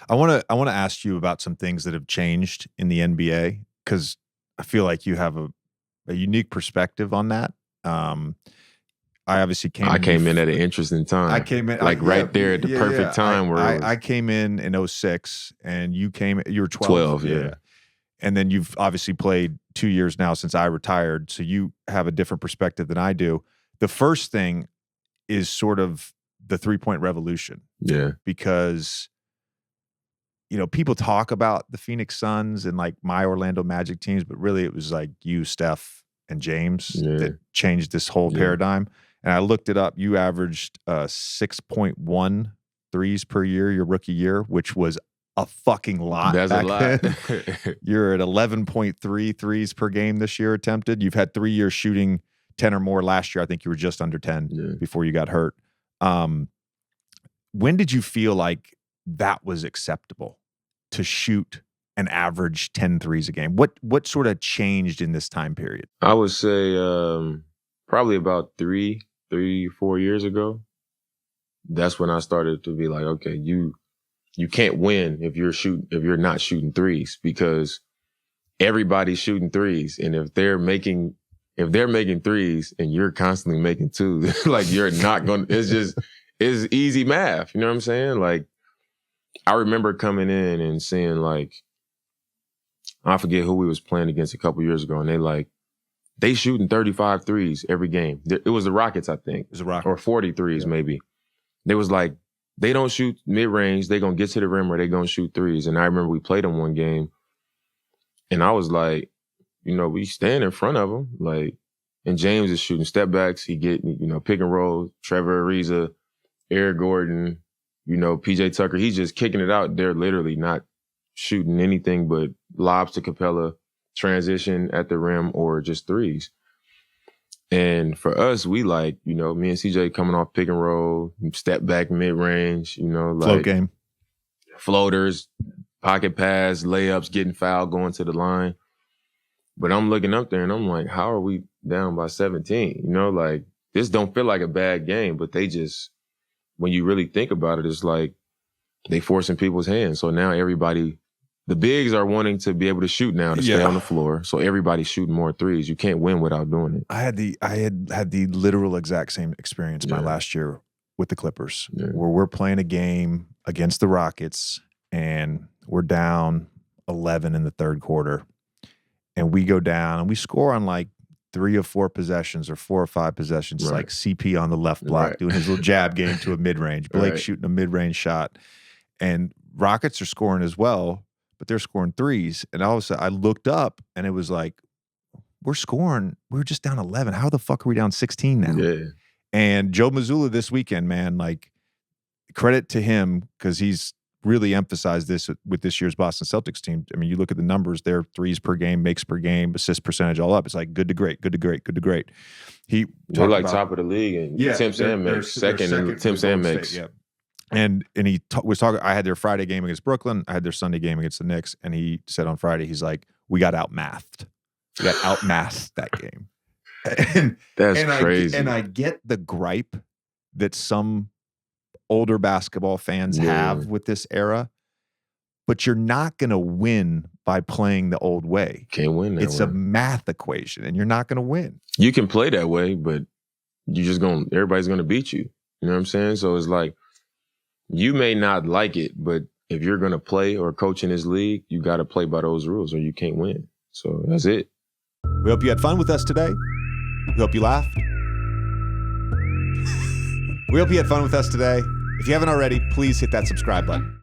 I want to ask you about some things that have changed in the NBA because I feel like you have a unique perspective on that. I obviously came in at an interesting time. I came in right there at the perfect time I came in 06 and you were 12. 12, yeah. And then you've obviously played 2 years now since I retired, so you have a different perspective than I do. The first thing is sort of the three-point revolution. Yeah. Because people talk about the Phoenix Suns and like my Orlando Magic teams, but really it was like you, Steph, and James that changed this whole paradigm. And I looked it up. You averaged 6.1 threes per year your rookie year, which was a fucking lot. That's back a lot. Then. You're at 11.3 threes per game this year attempted. You've had 3 years shooting 10 or more. Last year, I think you were just under 10 before you got hurt. When did you feel like that was acceptable to shoot an average 10 threes a game? What sort of changed in this time period? I would say probably about 3, 4 years ago. That's when I started to be like, okay, you can't win if you're not shooting threes, because everybody's shooting threes, and if they're making threes and you're constantly making twos, like you're not going to, it's easy math. You know what I'm saying? Like, I remember coming in and seeing, like, I forget who we was playing against a couple years ago, and they shooting 35 threes every game. It was the Rockets, I think. It was the Rockets. Or 40 threes maybe. They was like, they don't shoot mid-range. They going to get to the rim or they going to shoot threes. And I remember we played them one game, and I was like, we stand in front of them. Like, and James is shooting step backs. He get, pick and roll. Trevor Ariza, Eric Gordon, PJ Tucker. He's just kicking it out. They're literally not shooting anything but lobs to Capella, transition at the rim, or just threes. And for us, we me and CJ coming off pick and roll, step back mid-range, float game. Floaters, pocket pass, layups, getting fouled, going to the line. But I'm looking up there and I'm like, how are we down by 17? This don't feel like a bad game, but they just, when you really think about it, it's like they forcing people's hands. So now everybody, the bigs are wanting to be able to shoot now to stay on the floor. So everybody's shooting more threes. You can't win without doing it. I had the literal exact same experience my last year with the Clippers, where we're playing a game against the Rockets and we're down 11 in the third quarter. And we go down and we score on like 3 or 4 possessions or 4 or 5 possessions, like CP on the left block doing his little jab game to a mid-range. Blake shooting a mid-range shot. And Rockets are scoring as well, but they're scoring threes. And all of a sudden I looked up and it was like, we're just down 11. How the fuck are we down 16 now? Yeah. And Joe Mazzulla this weekend, man, like, credit to him because he's really emphasized this with this year's Boston Celtics team. I mean, you look at the numbers, they're threes per game, makes per game, assist percentage all up. It's like good to great, good to great, good to great. They're like top of the league and attempts and makes, second in attempts and makes. Yeah. And he was talking, I had their Friday game against Brooklyn, I had their Sunday game against the Knicks, and he said on Friday, he's like, we got outmathed. We got outmathed that game. That's crazy. I get the gripe that some older basketball fans have with this era, but you're not going to win by playing the old way. Can't win that way. It's a math equation, and you're not going to win. You can play that way, but everybody's going to beat you. You know what I'm saying? So it's like, you may not like it, but if you're going to play or coach in this league, you got to play by those rules or you can't win. So that's it. We hope you had fun with us today. We hope you laughed. We hope you had fun with us today. If you haven't already, please hit that subscribe button.